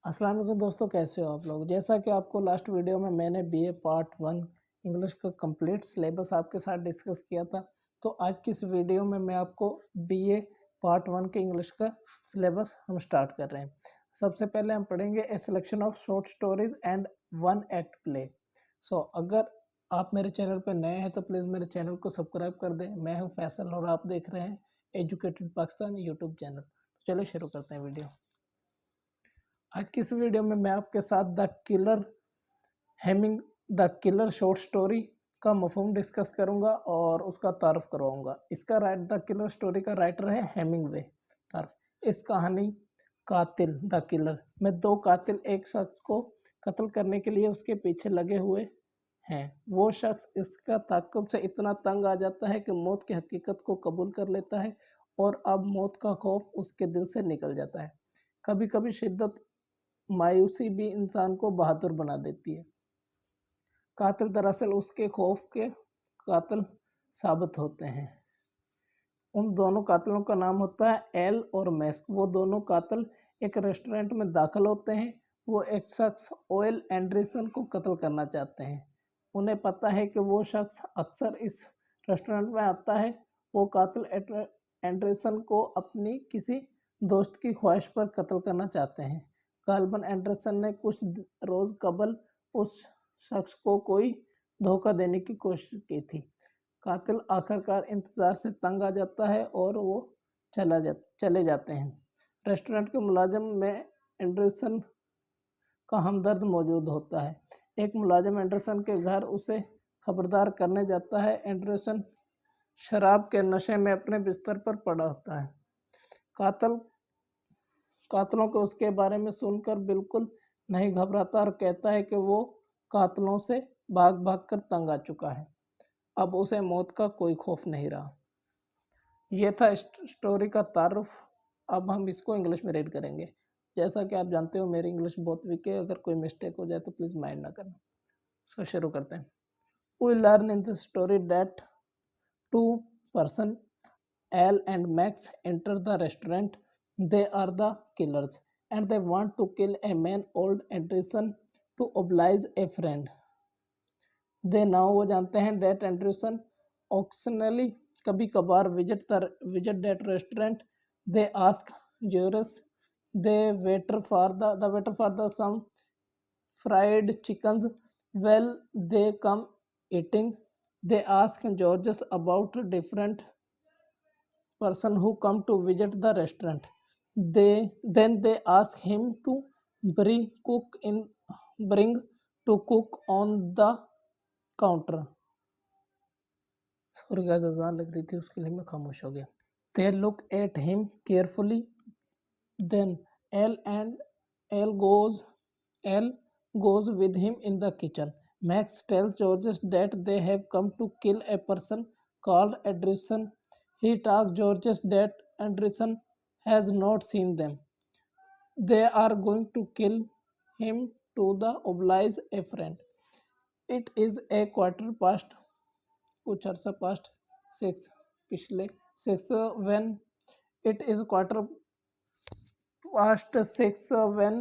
अस्सलाम वालेकुम दोस्तों, कैसे हो आप लोग। जैसा कि आपको लास्ट वीडियो में मैंने बीए पार्ट 1 इंग्लिश का कंप्लीट सिलेबस आपके साथ डिस्कस किया था, तो आज की इस वीडियो में मैं आपको बीए पार्ट 1 के इंग्लिश का सिलेबस हम स्टार्ट कर रहे हैं। सबसे पहले हम पढ़ेंगे ए selection of short stories and one act play. अगर आप मेरे चैनल पर नए हैं तो प्लीज़ मेरे चैनल को सब्सक्राइब कर दें। मैं हूँ फैसल और आप देख रहे हैं एजुकेटेड पाकिस्तान यूट्यूब चैनल। चलो शुरू करते हैं वीडियो। आज की इस वीडियो में मैं आपके साथ द किलर शॉर्ट स्टोरी का मफहूम डिस्कस करूंगा और उसका तारुफ करवाऊंगा। द किलर स्टोरी का राइटर है हेमिंगवे। तारुफ इस कहानी कातिल द किलर में दो कातिल एक शख्स को कत्ल करने के लिए उसके पीछे लगे हुए हैं। वो शख्स इसका ताक़ुब से इतना तंग आ जाता है कि मौत की हकीकत को कबूल कर लेता है और अब मौत का खौफ उसके दिल से निकल जाता है। कभी कभी शिद्दत मायूसी भी इंसान को बहादुर बना देती है। कातिल दरअसल उसके खौफ के कातिल साबित होते हैं। उन दोनों कातिलों का नाम होता है एल और मैस्क। वो दोनों कातिल एक रेस्टोरेंट में दाखिल होते हैं। वो एक शख्स ओएल एंडरसन को कत्ल करना चाहते हैं। उन्हें पता है कि वो शख्स अक्सर इस रेस्टोरेंट में आता है। वो कातिल एंडरसन को अपनी किसी दोस्त की ख्वाहिश पर कत्ल करना चाहते हैं। गालिबन एंडरसन ने कुछ रोज कबल उस शख्स को कोई धोखा देने की कोशिश की थी। कातिल आखिरकार इंतजार से तंग आ जाता है और वो चले जाते हैं। रेस्टोरेंट के मुलाजिम में एंडरसन का हमदर्द मौजूद होता है। एक मुलाजिम एंडरसन के घर उसे खबरदार करने जाता है। एंडरसन शराब के नशे में अपने बिस्तर पर पड़ा होता है। कातिलों को उसके बारे में सुनकर बिल्कुल नहीं घबराता और कहता है कि वो कातिलों से भाग भाग कर तंग आ चुका है। अब उसे मौत का कोई खौफ नहीं रहा। ये था स्टोरी का तारुफ। अब हम इसको इंग्लिश में रीड करेंगे। जैसा कि आप जानते हो मेरी इंग्लिश बहुत वीक है, अगर कोई मिस्टेक हो जाए तो प्लीज़ माइंड ना करना। सो शुरू करते हैं। We learn in this story that two person L and Max enter the restaurant. They are the killers and they want to kill a man old Anderson to oblige a friend. They now वो जानते हैं that Anderson occasionally कभी कभार visit that restaurant. They ask jurors the waiter for the some fried chickens. Well, they come eating. They ask Georges about different person who come to visit the restaurant. They ask him to bring bring to cook on the counter. Sorry guys, अजान लग रही थी उसके लिए मैं खामोश हो गया। They look at him carefully. Then L goes L goes with him in the kitchen. Max tells Georges that they have come to kill a person called Anderson. He tells Georges that Anderson has not seen them. They are going to kill him to the oblige a friend. It is a quarter past कुछ अरसा past 6 पिछले 6 when it is quarter past 6 when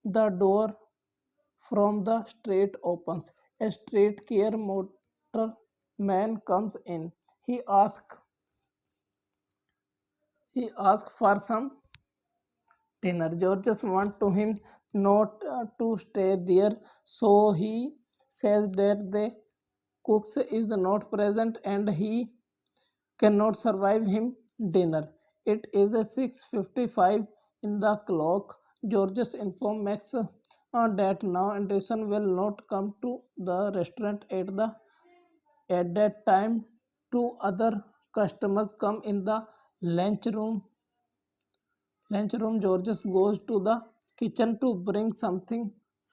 the door from the street opens. A street care motor man comes in. He asks for some dinner. Georges wants to him not to stay there, so he says that the cook is not present and he cannot survive him dinner. It is a 6:55 in the clock. Georges informs Max that now Anderson will not come to the restaurant at that time. Two other customers come in the lunchroom. Georges goes to the kitchen to bring something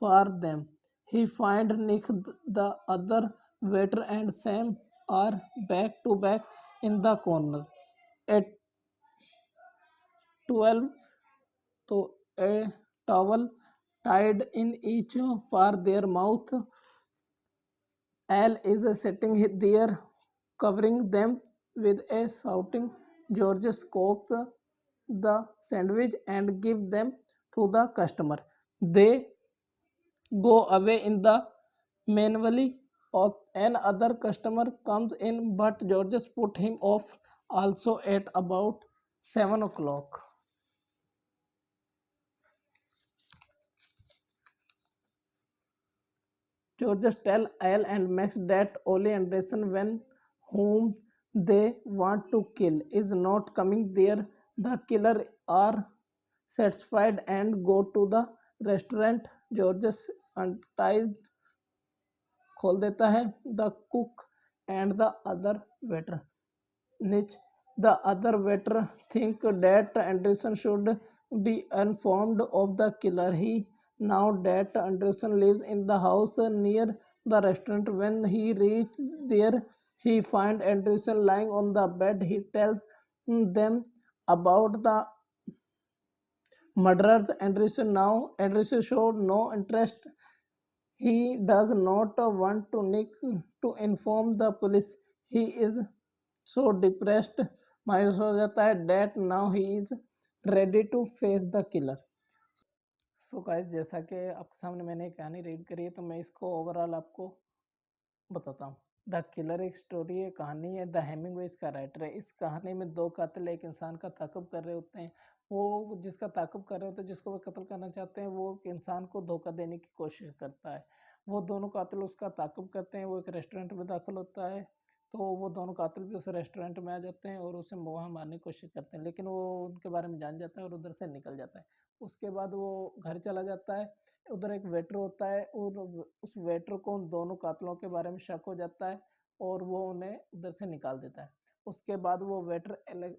for them. He finds Nick, the other waiter, and Sam are back to back in the corner. At 12, so a towel tied in each for their mouth. Al is sitting there covering them with a shouting. Georges cooks the sandwich and give them to the customer. They go away in the manually, or an other customer comes in, but Georges put him off also at about 7 o'clock. Georges tell Al and Max that Ole Anderson, when whom they want to kill, is not coming there. The killer are satisfied and go to the restaurant. Georges unties खोल देता है the cook and the other waiter niche the other waiter think that Anderson should be informed of the killer. He now that Anderson lives in the house near the restaurant. When he reaches there, he finds Anderson lying on the bed. He tells them about the murderers. Anderson showed no interest. He does not want to Nick to inform the police. He is so depressed, मायूस हो जाता है, that now he is ready to face the killer. So guys, जैसा कि आपके सामने मैंने एक कहानी रीड करी है, तो मैं इसको ओवरऑल आपको बताता हूँ. द किलर एक स्टोरी है, कहानी है. द हेमिंगवे इसका राइटर है. इस कहानी में दो कातिल एक इंसान का ताक़ुब कर रहे होते हैं. वो जिसका ताक़ुब कर रहे होते हैं, जिसको वो कत्ल करना चाहते हैं, वो इंसान को धोखा देने की कोशिश करता है. वो दोनों कातिल उसका ताक़ुब करते हैं. वो एक रेस्टोरेंट में दाखिल होता है, तो वो दोनों कातिल भी उस रेस्टोरेंट में आ जाते हैं और उसे वहाँ मारने की कोशिश करते हैं, लेकिन वो उनके बारे में जान जाता है और उधर से निकल जाता है. उसके बाद वो घर चला जाता है. उधर एक वेटर होता है और उस वेटर को उन दोनों कातलों के बारे में शक हो जाता है और वो उन्हें उधर से निकाल देता है. उसके बाद वो वेटर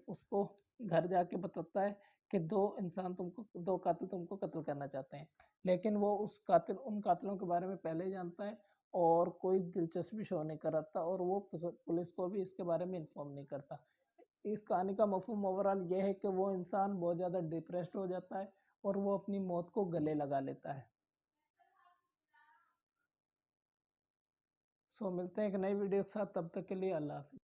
उसको घर जाके बताता है कि दो कातिल तुमको कत्ल करना चाहते हैं, लेकिन वो उन कातिलों के बारे में पहले ही जानता है और कोई दिलचस्पी शो नहीं कराता और वो पुलिस को भी इसके बारे में इन्फॉर्म नहीं करता. इस कहानी का मफहूम ओवरऑल ये है कि वो इंसान बहुत ज़्यादा डिप्रेस्ड हो जाता है और वो अपनी मौत को गले लगा लेता है. सो मिलते हैं एक नई वीडियो के साथ, तब तक के लिए अल्लाह हाफ़िज़.